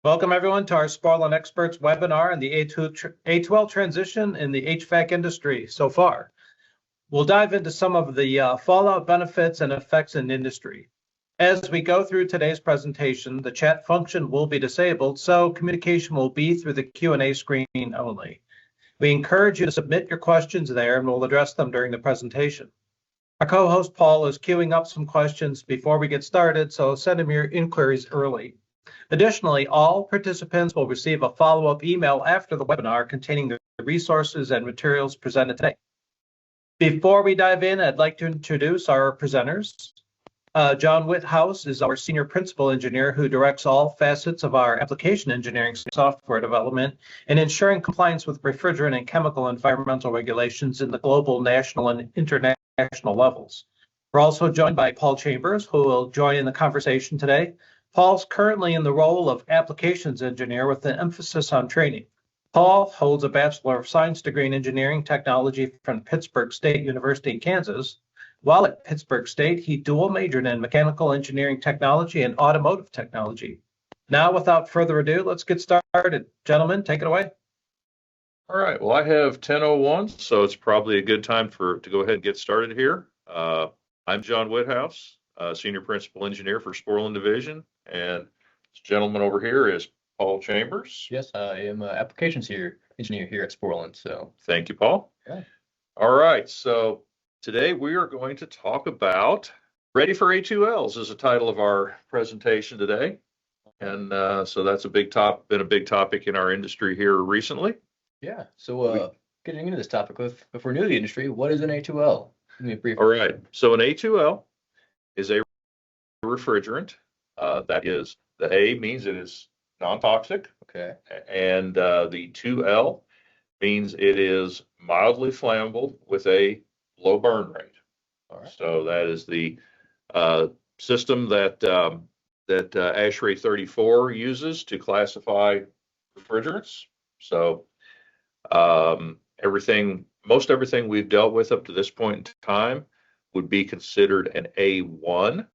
Welcome everyone to our Sparlin Experts webinar on the A2L transition in the HVAC industry so far. We'll dive into some of the fallout benefits and effects in industry. As we go through today's presentation, the chat function will be disabled, so communication will be through the Q&A screen only. We encourage you to submit your questions there and we'll address them during the presentation. Our co-host Paul is queuing up some questions before we get started, so send him your inquiries early. Additionally, all participants will receive a follow-up email after the webinar containing the resources and materials presented today. Before we dive in, I'd like to introduce our presenters. John Withouse is our Senior Principal Engineer who directs all facets of our application engineering software development and ensuring compliance with refrigerant and chemical environmental regulations in the global, national, and international levels. We're also joined by Paul Chambers, who will join in the conversation today. Paul's currently in the role of applications engineer with an emphasis on training. Paul holds a Bachelor of Science degree in engineering technology from Pittsburgh State University in Kansas. While at Pittsburgh State, he dual majored in mechanical engineering technology and automotive technology. Now, without further ado, let's get started. Gentlemen, take it away. All right, well, I have 10:01, so it's probably a good time to go ahead and get started here. I'm John Withouse, Senior Principal Engineer for Sporlan Division, and this gentleman over here is Paul Chambers. Yes, I am an applications engineer here at Sporlan. So thank you, Paul. Okay. All right, so today we are going to talk about Ready for A2Ls is the title of our presentation today, and so that's been a big topic in our industry here recently. Yeah. So getting into this topic, if we're new to the industry, what is an A2L? Give me a brief. All right, so an A2L is a refrigerant. That is, the A means it is non-toxic. Okay. And the 2L means it is mildly flammable with a low burn rate. All right. So that is the system that ASHRAE 34 uses to classify refrigerants. So most everything we've dealt with up to this point in time would be considered an A1.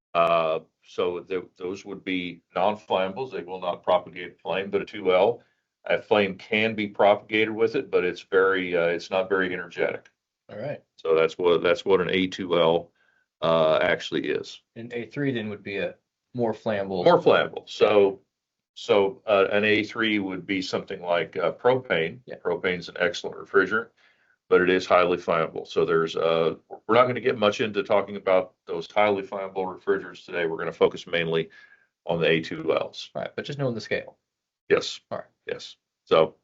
So those would be non-flammables. They will not propagate flame, but a 2L, a flame can be propagated with it, but it's not very energetic. All right. So that's what an A2L actually is. And A3 then would be a more flammable. More flammable. So an A3 would be something like propane. Yeah. Propane's an excellent refrigerant, but it is highly flammable. So we're not going to get much into talking about those highly flammable refrigerants today. We're going to focus mainly on the A2Ls. All right, but just knowing the scale. Yes. All right. Yes. So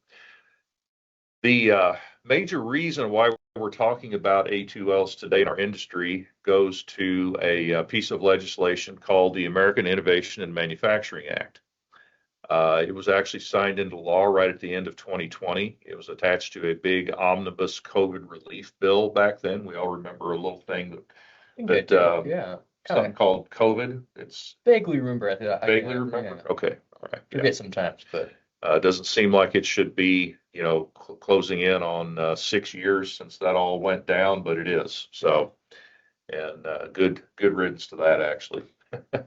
the major reason why we're talking about A2Ls today in our industry goes to a piece of legislation called the American Innovation and Manufacturing Act. It was actually signed into law right at the end of 2020. It was attached to a big omnibus COVID relief bill back then. We all remember a little thing yeah, something called COVID. It's vaguely remember. Vaguely remember. Yeah. Okay, all right. Forget sometimes, but it doesn't seem like it should be, closing in on 6 years since that all went down, but it is. So, and good riddance to that, actually.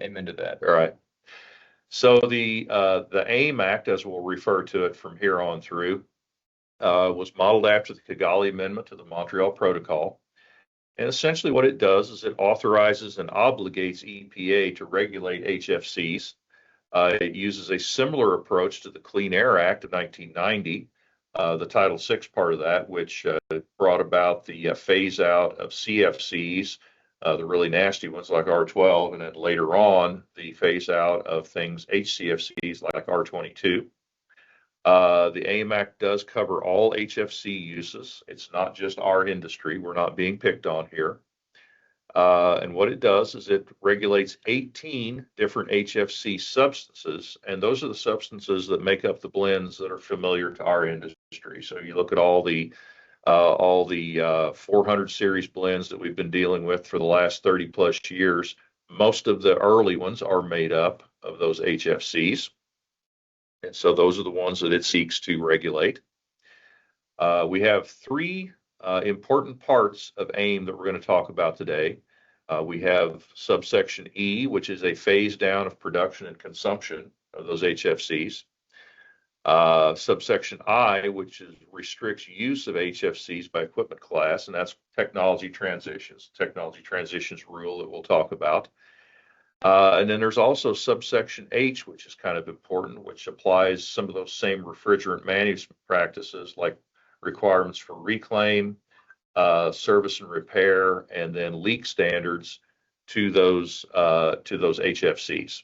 Amen to that. All right. So the AIM Act, as we'll refer to it from here on through, was modeled after the Kigali Amendment to the Montreal Protocol. And essentially what it does is it authorizes and obligates EPA to regulate HFCs. It uses a similar approach to the Clean Air Act of 1990, the Title VI part of that, which brought about the phase out of CFCs, the really nasty ones like R12, and then later on the phase out of things HCFCs like R22. The AIM Act does cover all HFC uses. It's not just our industry. We're not being picked on here. And what it does is it regulates 18 different HFC substances, and those are the substances that make up the blends that are familiar to our industry. So you look at all the 400 series blends that we've been dealing with for the last 30 plus years. Most of the early ones are made up of those HFCs. And so those are the ones that it seeks to regulate. We have three important parts of AIM that we're going to talk about today. We have subsection E, which is a phase down of production and consumption of those HFCs. Subsection I, which restricts use of HFCs by equipment class, and that's technology transitions rule that we'll talk about. And then there's also subsection H, which is kind of important, which applies some of those same refrigerant management practices like requirements for reclaim, service and repair, and then leak standards to those HFCs.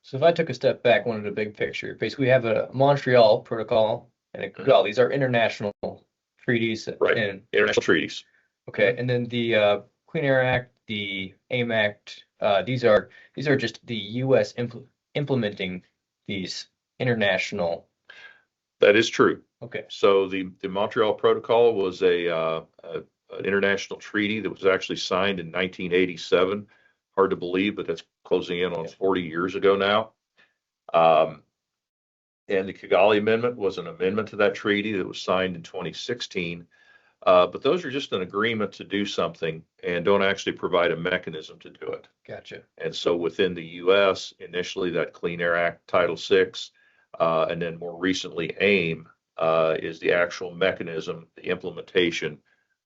So if I took a step back, wanted a big picture, basically we have a Montreal protocol and a Kigali. These are international treaties. Right. And, international treaties. okay. And then the Clean Air Act, the AIM Act, these are just the U.S. implementing these international. That is true. Okay. So the Montreal Protocol was an international treaty that was actually signed in 1987. Hard to believe, but that's closing in on 40 years ago now. And the Kigali Amendment was an amendment to that treaty that was signed in 2016. But those are just an agreement to do something and don't actually provide a mechanism to do it. Gotcha. And so within the U.S., initially that Clean Air Act Title VI, and then more recently AIM is the actual mechanism, the implementation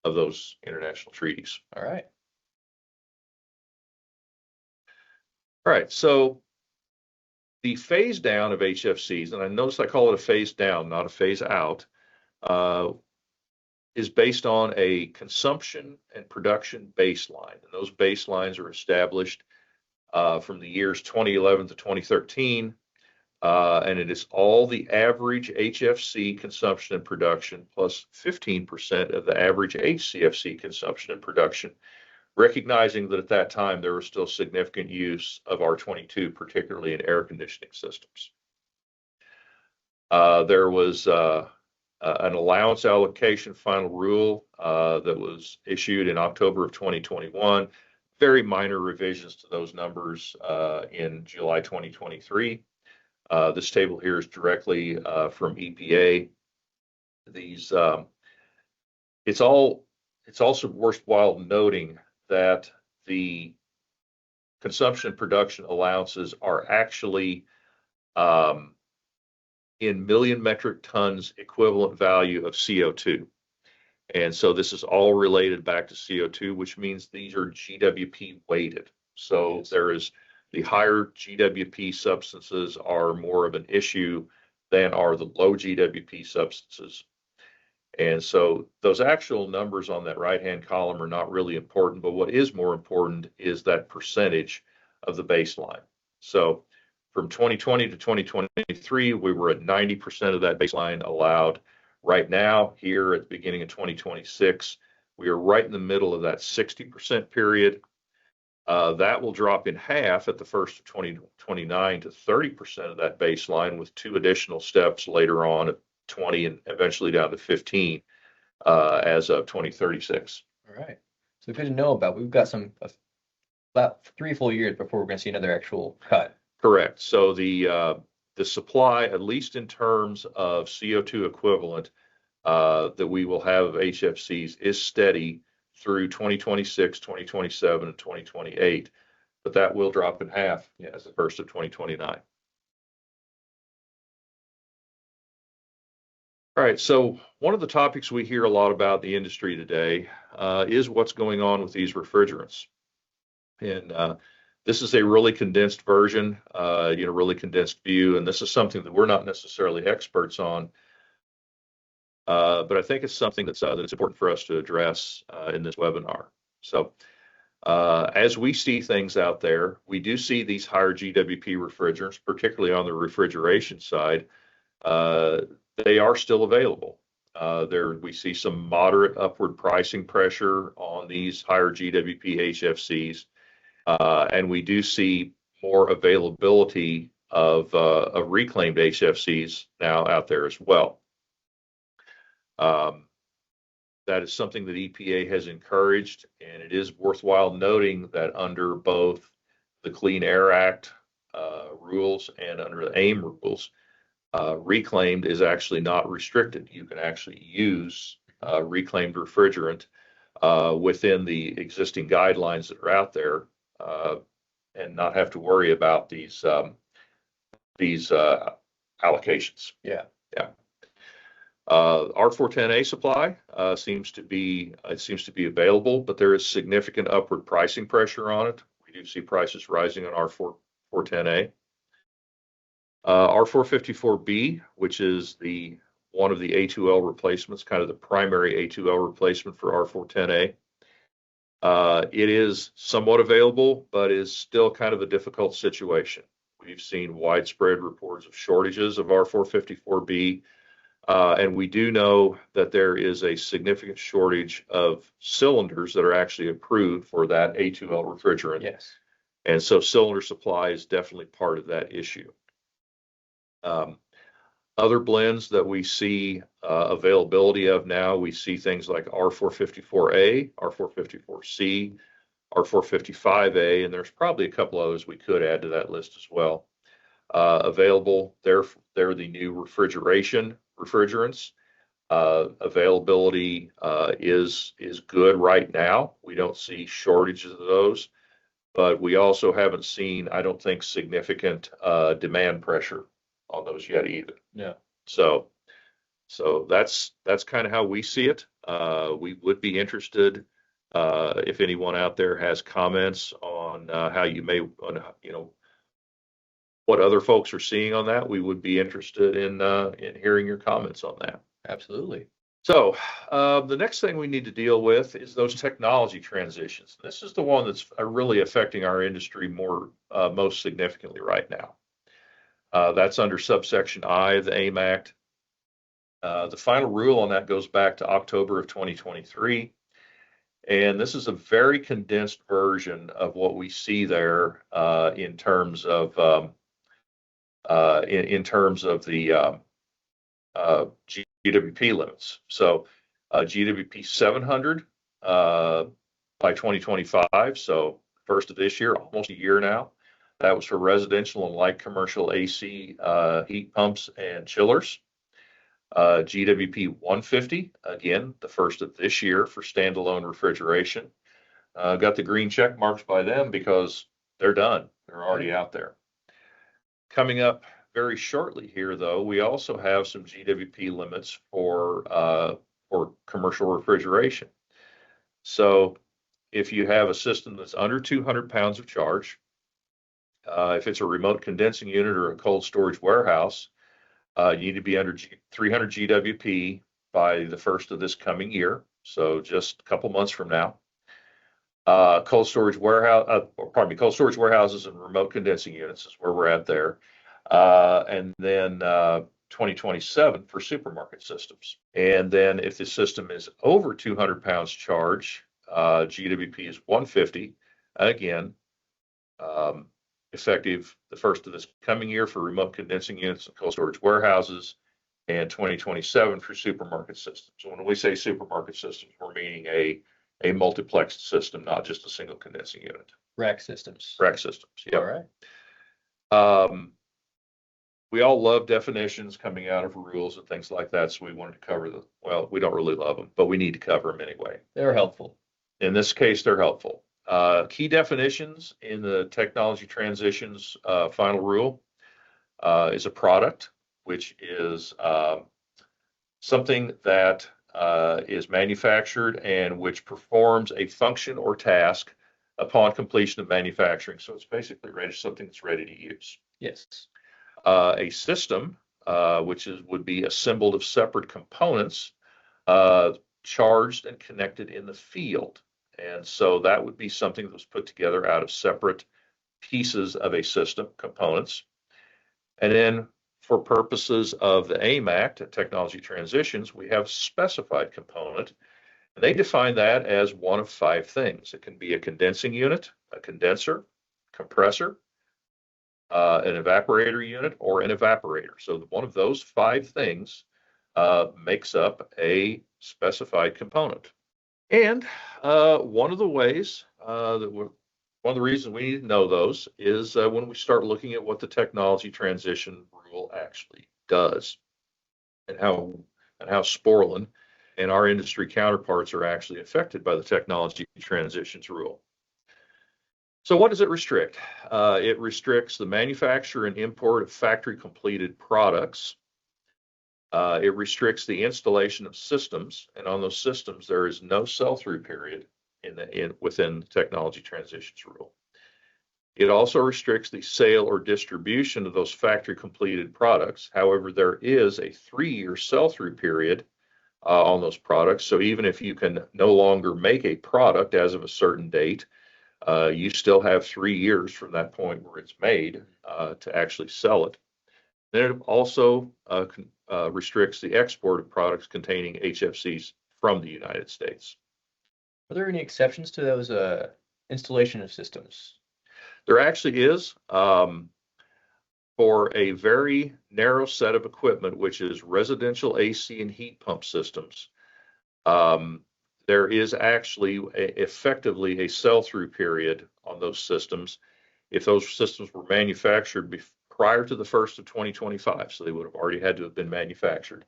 of those international treaties. All right. All right, so the phase down of HFCs, and I notice I call it a phase down, not a phase out, is based on a consumption and production baseline. And those baselines are established from the years 2011 to 2013. And it is all the average HFC consumption and production plus 15% of the average HCFC consumption and production, recognizing that at that time there was still significant use of R22, particularly in air conditioning systems. There was an allowance allocation final rule that was issued in October of 2021. Very minor revisions to those numbers in July 2023. This table here is directly from EPA. These, it's also worthwhile noting that the consumption and production allowances are actually in million metric tons equivalent value of CO2. And so this is all related back to CO2, which means these are GWP weighted. So there is the higher GWP substances are more of an issue than are the low GWP substances. And so those actual numbers on that right-hand column are not really important, but what is more important is that percentage of the baseline. So from 2020 to 2023, we were at 90% of that baseline allowed. Right now, here at the beginning of 2026, we are right in the middle of that 60% period. That will drop in half at the first of 2029 to 30% of that baseline, with two additional steps later on at 20 and eventually down to 15 as of 2036. All right. So good to know about. We've got about 3 full years before we're going to see another actual cut. Correct. So the supply, at least in terms of CO2 equivalent, that we will have of HFCs is steady through 2026, 2027, and 2028, but that will drop in half as the first of 2029. All right, so one of the topics we hear a lot about in the industry today is what's going on with these refrigerants. And this is a really condensed version, really condensed view, and this is something that we're not necessarily experts on, but I think it's something that's important for us to address in this webinar. So as we see things out there, we do see these higher GWP refrigerants, particularly on the refrigeration side. They are still available. We see some moderate upward pricing pressure on these higher GWP HFCs, and we do see more availability of reclaimed HFCs now out there as well. That is something that EPA has encouraged, and it is worthwhile noting that under both the Clean Air Act rules and under the AIM rules, reclaimed is actually not restricted. You can actually use reclaimed refrigerant within the existing guidelines that are out there and not have to worry about these allocations. Yeah. R410A supply seems to be available, but there is significant upward pricing pressure on it. We do see prices rising on R410A. R454B, which is one of the A2L replacements, kind of the primary A2L replacement for R410A. It is somewhat available, but is still kind of a difficult situation. We've seen widespread reports of shortages of R454B, and we do know that there is a significant shortage of cylinders that are actually approved for that A2L refrigerant. Yes. And so cylinder supply is definitely part of that issue. Other blends that we see availability of now, we see things like R454A, R454C, R455A, and there's probably a couple others we could add to that list as well. Available, they're the new refrigerants. Availability is good right now. We don't see shortages of those, but we also haven't seen, I don't think, significant demand pressure on those yet either. Yeah. So that's kind of how we see it. We would be interested if anyone out there has comments on how you may, what other folks are seeing on that. We would be interested in hearing your comments on that. Absolutely. So the next thing we need to deal with is those technology transitions. This is the one that's really affecting our industry most significantly right now. That's under subsection I of the AIM Act. The final rule on that goes back to October of 2023. And this is a very condensed version of what we see there in terms of the GWP limits. So GWP 700 by 2025. So first of this year, almost a year now. That was for residential and light commercial AC heat pumps and chillers. GWP 150, again, the first of this year for standalone refrigeration. Got the green check marks by them because they're done. They're already out there. Coming up very shortly here, though, we also have some GWP limits for commercial refrigeration. So if you have a system that's under 200 pounds of charge, if it's a remote condensing unit or a cold storage warehouse, you need to be under 300 GWP by the first of this coming year. So just a couple months from now. Cold storage warehouses and remote condensing units is where we're at there. And then 2027 for supermarket systems. And then if the system is over 200 pounds charge, GWP is 150. Again, effective the first of this coming year for remote condensing units and cold storage warehouses, and 2027 for supermarket systems. So when we say supermarket systems, we're meaning a multiplexed system, not just a single condensing unit. Rack systems. Yeah. All right. We all love definitions coming out of rules and things like that, so we wanted to cover we don't really love them, but we need to cover them anyway. They're helpful. In this case, they're helpful. Key definitions in the technology transitions final rule is a product, which is something that is manufactured and which performs a function or task upon completion of manufacturing. So it's basically something that's ready to use. Yes. A system, which would be assembled of separate components, charged and connected in the field. And so that would be something that was put together out of separate pieces of a system, components. And then for purposes of the AIM Act, technology transitions, we have specified component. And they define that as one of 5 things. It can be a condensing unit, a condenser, compressor, an evaporator unit, or an evaporator. So one of those 5 things makes up a specified component. And one of the ways one of the reasons we need to know those is when we start looking at what the technology transition rule actually does, and how Sporlan and our industry counterparts are actually affected by the technology transitions rule. So what does it restrict? It restricts the manufacture and import of factory completed products. It restricts the installation of systems, and on those systems, there is no sell-through period within the technology transitions rule. It also restricts the sale or distribution of those factory completed products. However, there is a 3-year sell-through period on those products. So even if you can no longer make a product as of a certain date, you still have 3 years from that point where it's made to actually sell it. Then it also restricts the export of products containing HFCs from the United States. Are there any exceptions to those installation of systems? There actually is, for a very narrow set of equipment, which is residential AC and heat pump systems. There is actually effectively a sell-through period on those systems if those systems were manufactured prior to the 1st of 2025, so they would have already had to have been manufactured.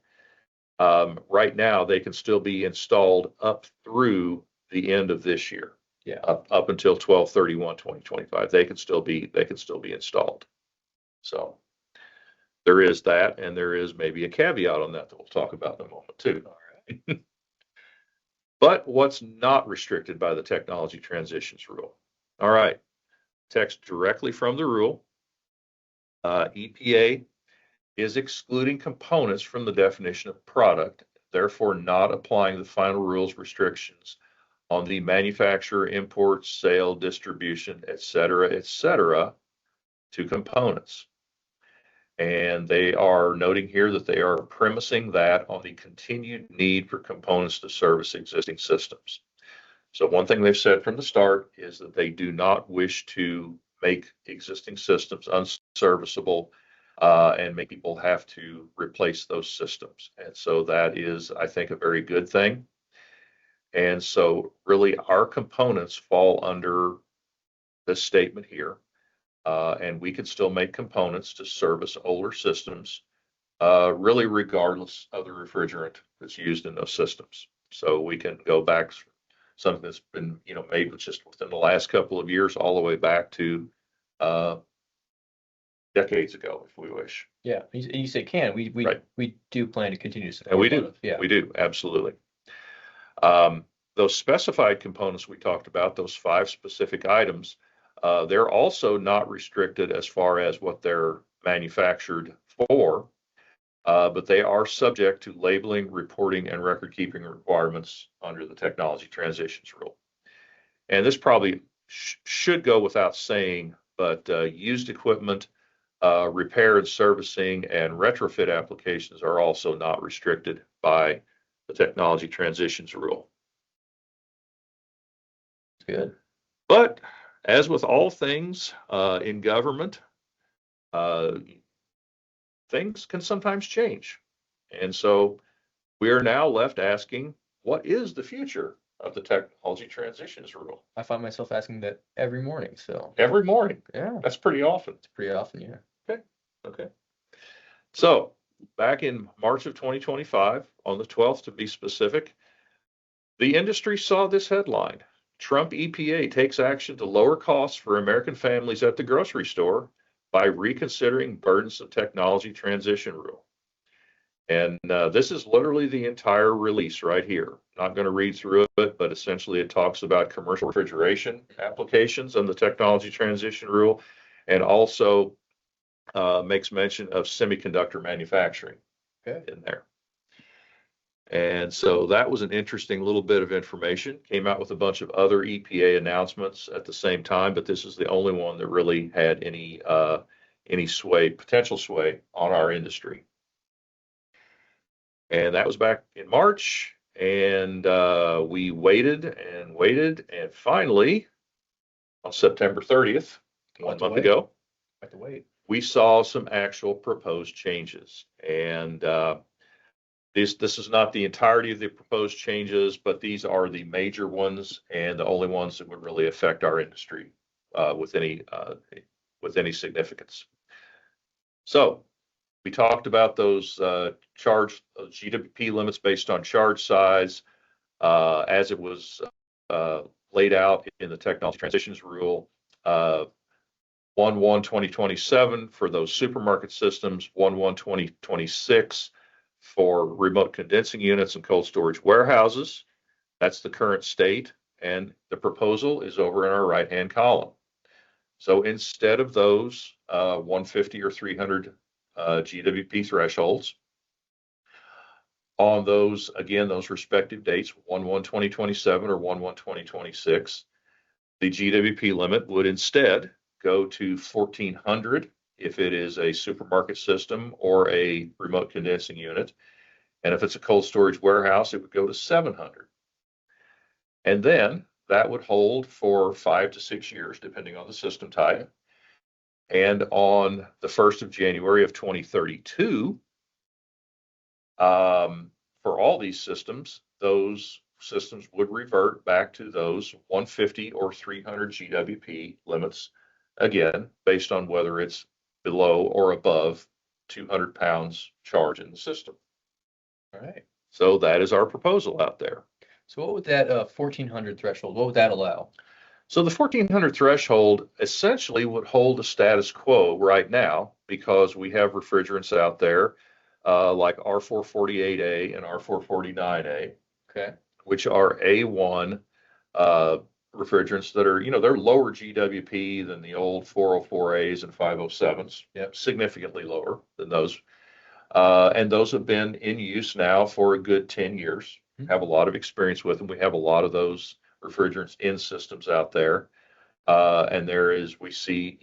Right now, they can still be installed up through the end of this year. Yeah. Up until 12/31/2025, they can still be installed. So there is that, and there is maybe a caveat on that we'll talk about in a moment too. All right. But what's not restricted by the technology transitions rule? All right, text directly from the rule. EPA is excluding components from the definition of product, therefore not applying the final rules restrictions on the manufacture, import, sale, distribution, et cetera, to components. And they are noting here that they are premising that on the continued need for components to service existing systems. So one thing they've said from the start is that they do not wish to make existing systems unserviceable and make people have to replace those systems. And so that is, I think, a very good thing. And so really our components fall under this statement here. And we can still make components to service older systems, really regardless of the refrigerant that's used in those systems. So we can go back something that's been, made just within the last couple of years, all the way back to decades ago, if we wish. Yeah, you say can. Right. We do plan to continue to support. And we do. Yeah. We do, absolutely. Those specified components we talked about, those 5 specific items, they're also not restricted as far as what they're manufactured for, but they are subject to labeling, reporting, and record keeping requirements under the technology transitions rule. And this probably should go without saying, but used equipment, repair and servicing, and retrofit applications are also not restricted by the technology transitions rule. Good. But as with all things in government, things can sometimes change. And so we are now left asking, what is the future of the technology transitions rule? I find myself asking that every morning. So every morning. Yeah. That's pretty often. It's pretty often, yeah. Okay. So back in March of 2025, on the 12th to be specific, the industry saw this headline: Trump EPA takes action to lower costs for American families at the grocery store by reconsidering burdensome technology transition rule. And this is literally the entire release right here. Not going to read through it, but essentially it talks about commercial refrigeration applications and the technology transition rule, and also makes mention of semiconductor manufacturing in there. And so that was an interesting little bit of information. Came out with a bunch of other EPA announcements at the same time, but this is the only one that really had any potential sway on our industry. And that was back in March, and we waited, and finally, on September 30th, 1 month ago, we saw some actual proposed changes. And this is not the entirety of the proposed changes, but these are the major ones and the only ones that would really affect our industry with any significance. So we talked about those GWP limits based on charge size as it was laid out in the technology transitions rule. 1/1/2027 for those supermarket systems, 1/1/2026 for remote condensing units and cold storage warehouses. That's the current state, and the proposal is over in our right-hand column. So instead of those 150 or 300 GWP thresholds, on those, again, those respective dates, 1/1/2027 or 1/1/2026, the GWP limit would instead go to 1,400 if it is a supermarket system or a remote condensing unit. And if it's a cold storage warehouse, it would go to 700. And then that would hold for 5 to 6 years, depending on the system type. And on the 1st of January of 2032, for all these systems, those systems would revert back to those 150 or 300 GWP limits, again, based on whether it's below or above 200 pounds charge in the system. All right. So that is our proposal out there. So what would that 1,400 threshold, what would that allow? So the 1,400 threshold essentially would hold the status quo right now, because we have refrigerants out there like R448A and R449A, Okay. which are A1 refrigerants that are, they're lower GWP than the old 404As and 507s. Yep. Significantly lower than those. And those have been in use now for a good 10 years. Have a lot of experience with them. We have a lot of those refrigerants in systems out there. And we see,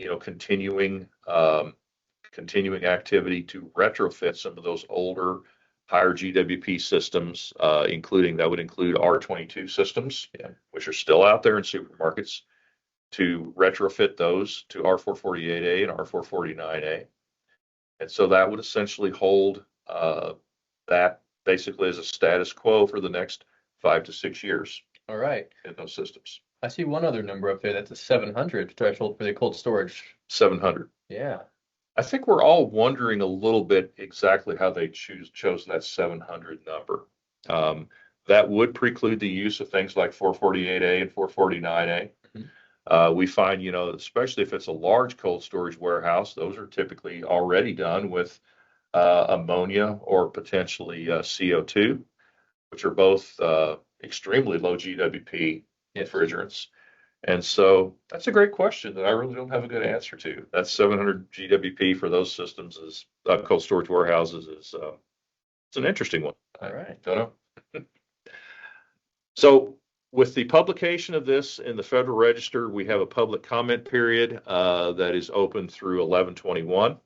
continuing activity to retrofit some of those older, higher GWP systems, that would include R22 systems, which are still out there in supermarkets, to retrofit those to R448A and R449A. And so that would essentially hold that basically as a status quo for the next 5 to 6 years. All right. In those systems. I see one other number up there. That's a 700 threshold for the cold storage. 700. Yeah. I think we're all wondering a little bit exactly how they chose that 700 number. That would preclude the use of things like 448A and 449A. Mm-hmm. We find, especially if it's a large cold storage warehouse, those are typically already done with ammonia or potentially CO2, which are both extremely low GWP refrigerants. And so that's a great question that I really don't have a good answer to. That's 700 GWP for those systems is cold storage warehouses is it's an interesting one. All right. I don't know. So with the publication of this in the Federal Register, we have a public comment period that is open through 11/21.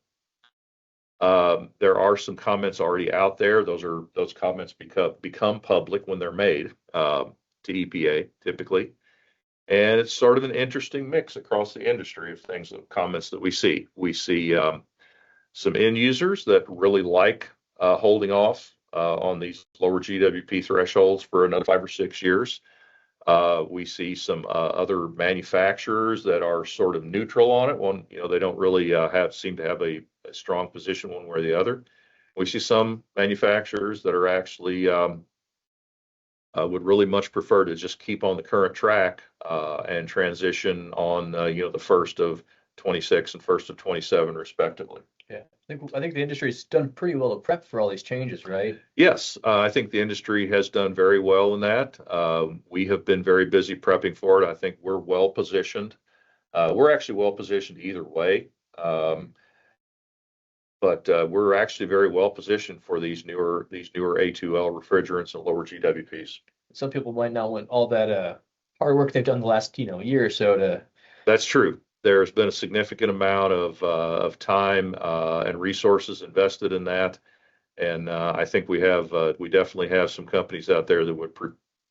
There are some comments already out there. Those comments become public when they're made to EPA typically. And it's sort of an interesting mix across the industry of comments that we see. We see some end users that really like holding off on these lower GWP thresholds for another 5 or 6 years. We see some other manufacturers that are sort of neutral on it. They don't really seem to have a strong position one way or the other. We see some manufacturers that are actually would really much prefer to just keep on the current track and transition on the 1st of 26 and 1st of 27 respectively. Yeah, I think the industry's done pretty well to prep for all these changes, right? Yes, I think the industry has done very well in that. We have been very busy prepping for it. I think we're well positioned. We're actually well positioned either way. But we're actually very well positioned for these newer A2L refrigerants and lower GWPs. Some people might not want all that hard work they've done the last year or so to. That's true. There's been a significant amount of time and resources invested in that, and I think we definitely have some companies out there that would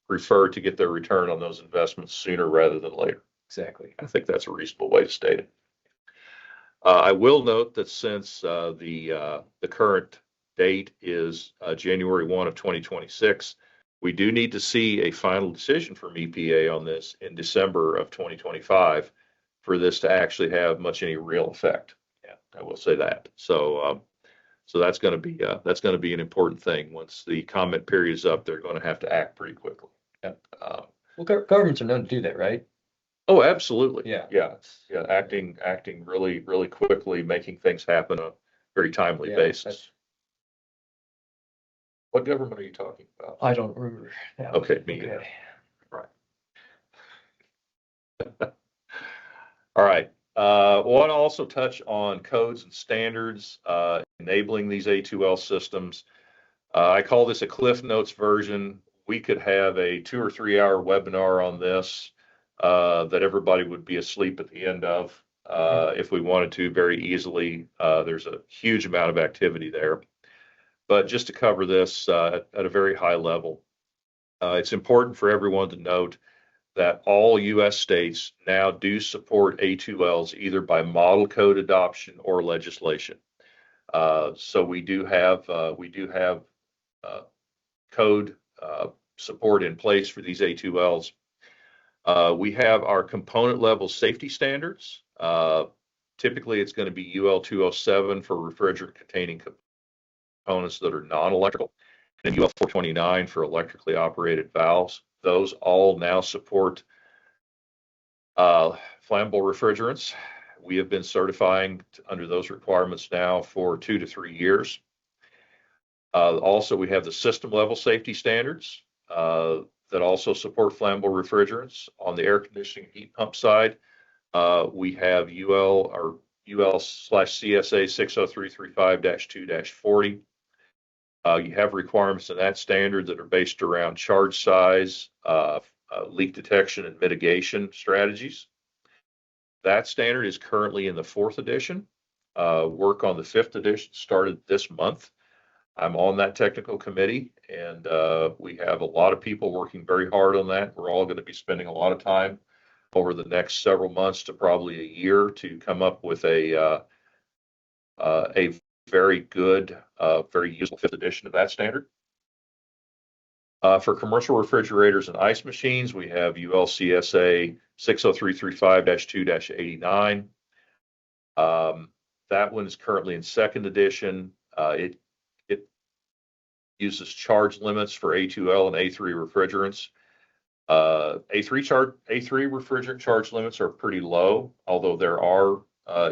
prefer to get their return on those investments sooner rather than later. Exactly. I think that's a reasonable way to state it. I will note that since the current date is January 1 of 2026, we do need to see a final decision from EPA on this in December of 2025 for this to actually have any real effect. Yeah, I will say that. So that's going to be an important thing. Once the comment period is up, they're going to have to act pretty quickly. Yeah. Well, governments are known to do that, right? Oh, absolutely. Yeah. Yeah. Yeah. Acting really, really quickly, making things happen on a very timely Yeah, basis. What government are you talking about? I don't remember that one. Okay, me either. Okay. Right. All right. Want to also touch on codes and standards enabling these A2L systems. I call this a Cliff Notes version. We could have a 2 or 3 hour webinar on this that everybody would be asleep at the end of if we wanted to very easily. There's a huge amount of activity there. But just to cover this at a very high level, it's important for everyone to note that all U.S. states now do support A2Ls either by model code adoption or legislation. So we do have code support in place for these A2Ls. We have our component level safety standards. Typically, it's going to be UL 207 for refrigerant containing components that are non-electrical, and UL 429 for electrically operated valves. Those all now support flammable refrigerants. We have been certifying under those requirements now for 2 to 3 years. Also, we have the system level safety standards that also support flammable refrigerants. On the air conditioning heat pump side, we have UL/CSA 60335-2-40. You have requirements in that standard that are based around charge size, leak detection, and mitigation strategies. That standard is currently in the 4th edition. Work on the 5th edition started this month. I'm on that technical committee, and we have a lot of people working very hard on that. We're all going to be spending a lot of time over the next several months to probably a year to come up with a very good, very useful 5th edition of that standard. For commercial refrigerators and ice machines, we have ULCSA 60335-2-89. That one is currently in 2nd edition. It uses charge limits for A2L and A3 refrigerants. A3 refrigerant charge limits are pretty low, although there are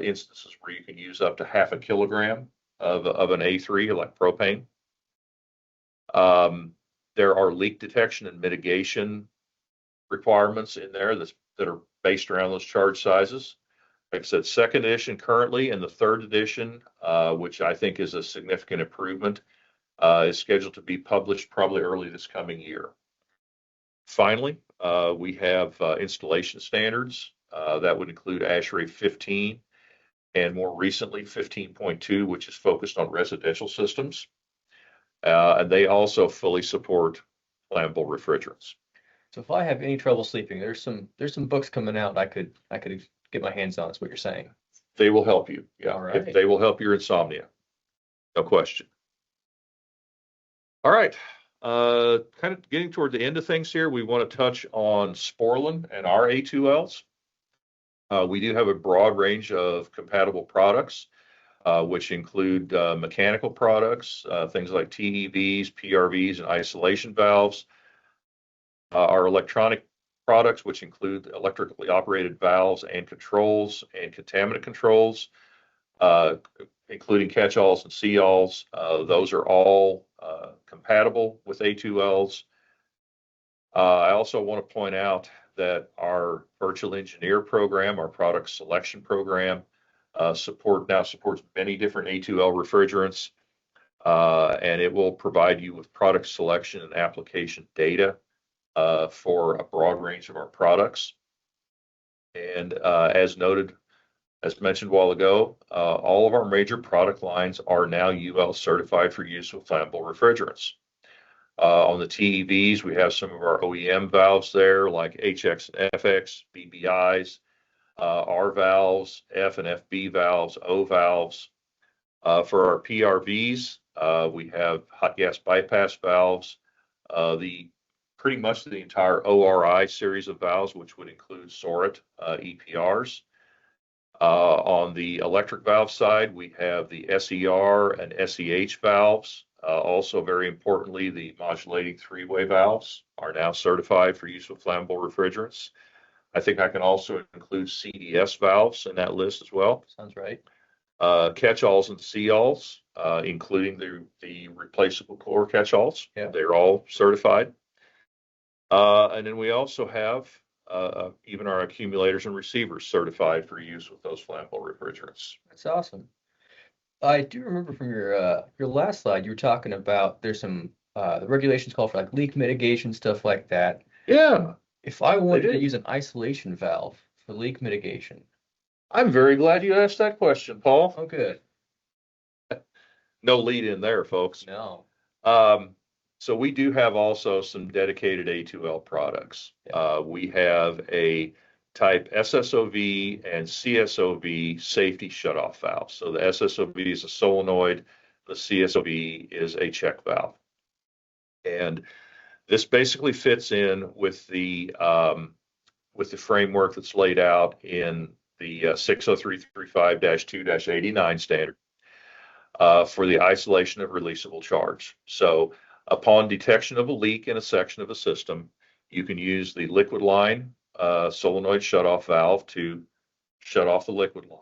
instances where you can use up to 0.5 kilogram of an A3, like propane. There are leak detection and mitigation requirements in there that are based around those charge sizes. Like I said, 2nd edition currently, and the 3rd edition, which I think is a significant improvement, is scheduled to be published probably early this coming year. Finally, we have installation standards that would include ASHRAE 15 and more recently 15.2, which is focused on residential systems. And they also fully support flammable refrigerants. So if I have any trouble sleeping, there's some books coming out I could get my hands on, is what you're saying. They will help you. Yeah. All right. They will help your insomnia. No question. All right. Kind of getting toward the end of things here, we want to touch on Sporlan and our A2Ls. We do have a broad range of compatible products, which include mechanical products, things like TEVs, PRVs, and isolation valves. Our electronic products, which include electrically operated valves and controls and contaminant controls, including catch-alls and see-alls. Those are all compatible with A2Ls. I also want to point out that our virtual engineer program, our product selection program, now supports many different A2L refrigerants, and it will provide you with product selection and application data for a broad range of our products. And as mentioned a while ago, all of our major product lines are now UL certified for use with flammable refrigerants. On the TEVs, we have some of our OEM valves there, like HX and FX, BBIs, R valves, F and FB valves, O valves. For our PRVs, we have hot gas bypass valves, pretty much the entire ORI series of valves, which would include Sorit EPRs. On the electric valve side, we have the SER and SEH valves. Also, very importantly, the modulating three-way valves are now certified for use with flammable refrigerants. I think I can also include CDS valves in that list as well. Sounds right. Catch-alls and see-alls, including the replaceable core catch-alls. Yeah. They're all certified. And then we also have even our accumulators and receivers certified for use with those flammable refrigerants. That's awesome. I do remember from your last slide, you were talking about there's some the regulations call for like leak mitigation, stuff like that. Yeah, If I wanted to do. use an isolation valve for leak mitigation, I'm very glad you asked that question, Paul. oh good. No lead in there, folks. No. So we do have also some dedicated A2L products. Yeah. We have a type SSOV and CSOV safety shutoff valve. So the SSOV is a solenoid, the CSOV is a check valve. And this basically fits in with the framework that's laid out in the 60335-2-89 standard for the isolation of releasable charge. So upon detection of a leak in a section of a system, you can use the liquid line solenoid shutoff valve to shut off the liquid line.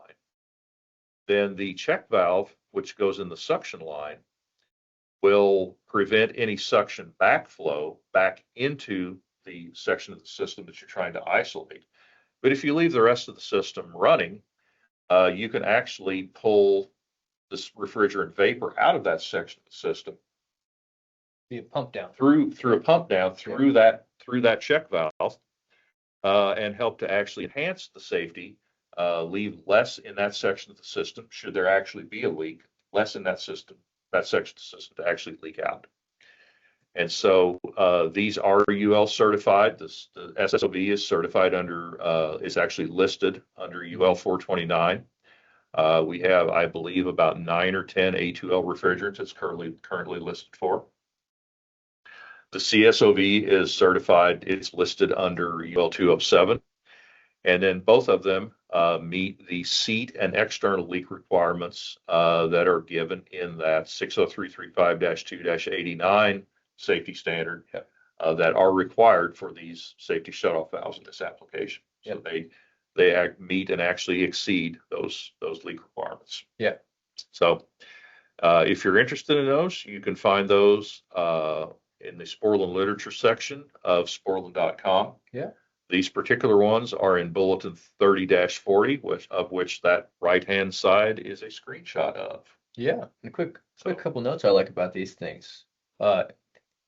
Then the check valve, which goes in the suction line, will prevent any suction backflow back into the section of the system that you're trying to isolate. But if you leave the rest of the system running, you can actually pull this refrigerant vapor out of that section of the system Be a pump down. through a pump down through that check valve, and help to actually enhance the safety, leave less in that section of the system should there actually be a leak, less in that section of the system to actually leak out. And so these are UL certified. The SSOV is certified under, is actually listed under UL 429. We have, I believe, about 9 or 10 A2L refrigerants it's currently listed for. The CSOV is certified. It's listed under UL 207. And then both of them meet the seat and external leak requirements that are given in that 60335-2-89 safety standard that are required for these safety shutoff valves in this application. So they meet and actually exceed those leak requirements. Yeah. So if you're interested in those, you can find those in the Sporlan literature section of sporlan.com. Yeah. These particular ones are in bulletin 30-40, which that right-hand side is a screenshot of. Yeah. And a quick couple notes I like about these things.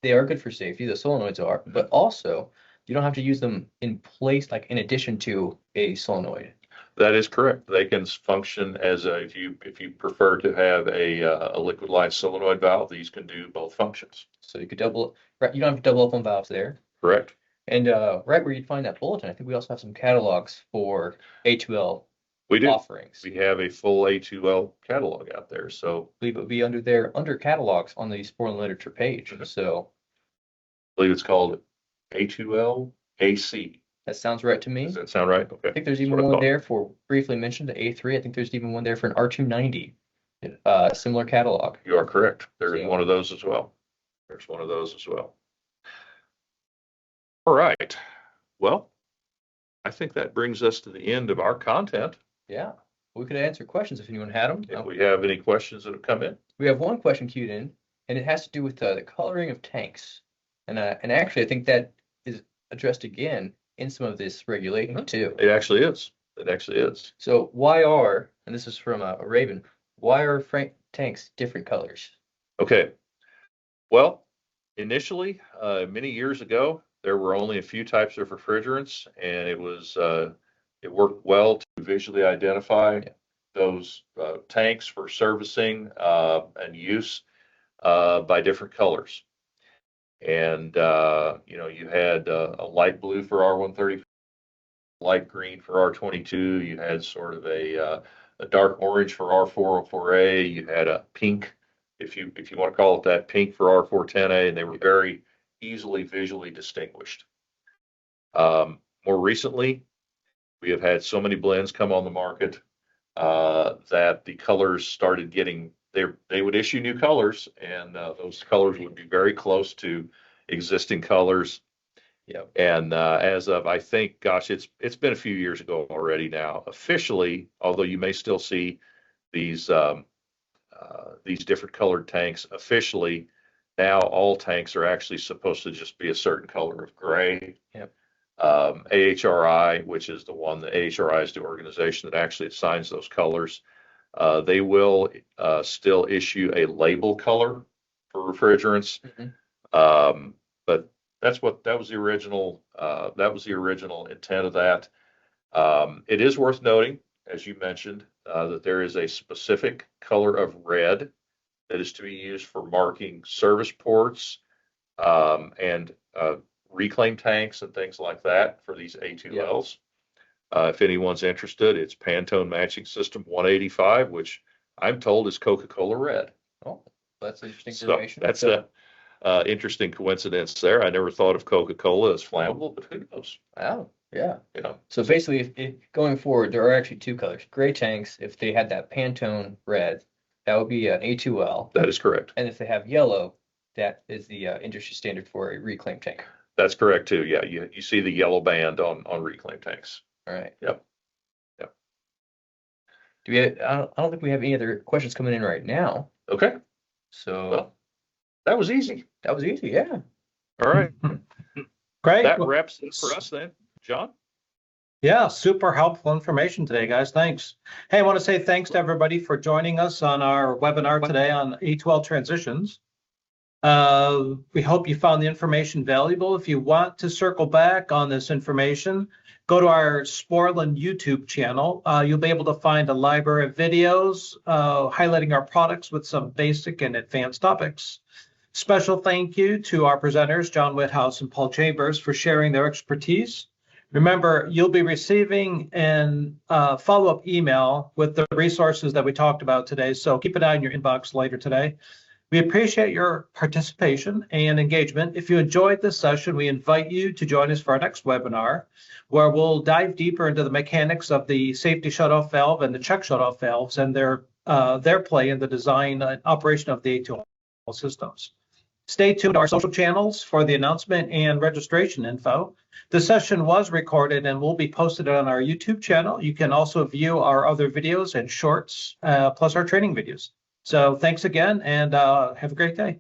They are good for safety, the solenoids are, but also you don't have to use them in place, like in addition to a solenoid. That is correct. They can function as if you prefer to have a liquid line solenoid valve, these can do both functions. So you could right, you don't have to double up on valves there. Correct. And right where you'd find that bulletin, I think we also have some catalogs for A2L offerings. We have a full A2L catalog out there. So I believe it would be under catalogs on the Sporlan literature page. Mhm. So I believe it's called A2L AC. that sounds right to me. Does that sound right? Okay. I think there's That's even what I one thought. there for briefly mentioned the A3. I think there's even one there for an R290. Similar catalog. You are correct. There is So- one of those as well. There's one of those as well. All right. Well, I think that brings us to the end of our content. Yeah. We could answer questions if anyone had them. If we have any questions that have come in. We have one question queued in, and it has to do with the coloring of tanks. And actually, I think that is addressed again in some of this regulation too. It actually is. It actually is. So and this is from a Raven, why are tanks different colors? Okay. Well, initially, many years ago, there were only a few types of refrigerants, and it worked well to visually identify those tanks for servicing and use by different colors. And you had a light blue for R130, light green for R22. You had sort of a dark orange for R404A. You had a pink, if you want to call it that, pink for R410A, and they were very easily visually distinguished. More recently, we have had so many blends come on the market that the colors started getting, they would issue new colors, and those colors would be very close to existing colors Yep. And as of, I think, gosh, it's been a few years ago already now, officially, although you may still see these different colored tanks, officially now all tanks are actually supposed to just be a certain color of gray. Yep. AHRI, which is the one, the AHRI is the organization that actually assigns those colors. They will still issue a label color for refrigerants. But that was the original intent of that. It is worth noting, as you mentioned, that there is a specific color of red that is to be used for marking service ports and reclaim tanks and things like that for these A2Ls. If anyone's interested, it's Pantone Matching System 185, which I'm told is Coca-Cola red. Oh, that's interesting So information. that's a interesting coincidence there. I never thought of Coca-Cola as flammable, but who knows? Oh, yeah. Yeah. So basically, if going forward, there are actually two colors. Gray tanks, if they had that Pantone red, that would be an A2L. That is correct. And if they have yellow, that is the industry standard for a reclaim tank. That's correct too. Yeah, you see the yellow band on reclaim tanks. All right. Yep. Do we? I don't think we have any other questions coming in right now. Okay. So Well, that was easy. that was easy. Yeah. All right. Great. That wraps it for us then, John. Yeah, super helpful information today, guys. Thanks. Hey, I want to say thanks to everybody for joining us on our webinar today on A2L transitions. We hope you found the information valuable. If you want to circle back on this information, go to our Sporlan YouTube channel. You'll be able to find a library of videos highlighting our products with some basic and advanced topics. Special thank you to our presenters, John Withouse and Paul Chambers, for sharing their expertise. Remember, you'll be receiving a follow-up email with the resources that we talked about today, so keep an eye on your inbox later today. We appreciate your participation and engagement. If you enjoyed this session, we invite you to join us for our next webinar, where we'll dive deeper into the mechanics of the safety shutoff valve and the check shutoff valves and their play in the design and operation of the A2L systems. Stay tuned to our social channels for the announcement and registration info. The session was recorded and will be posted on our YouTube channel. You can also view our other videos and shorts, plus our training videos. So thanks again, and have a great day.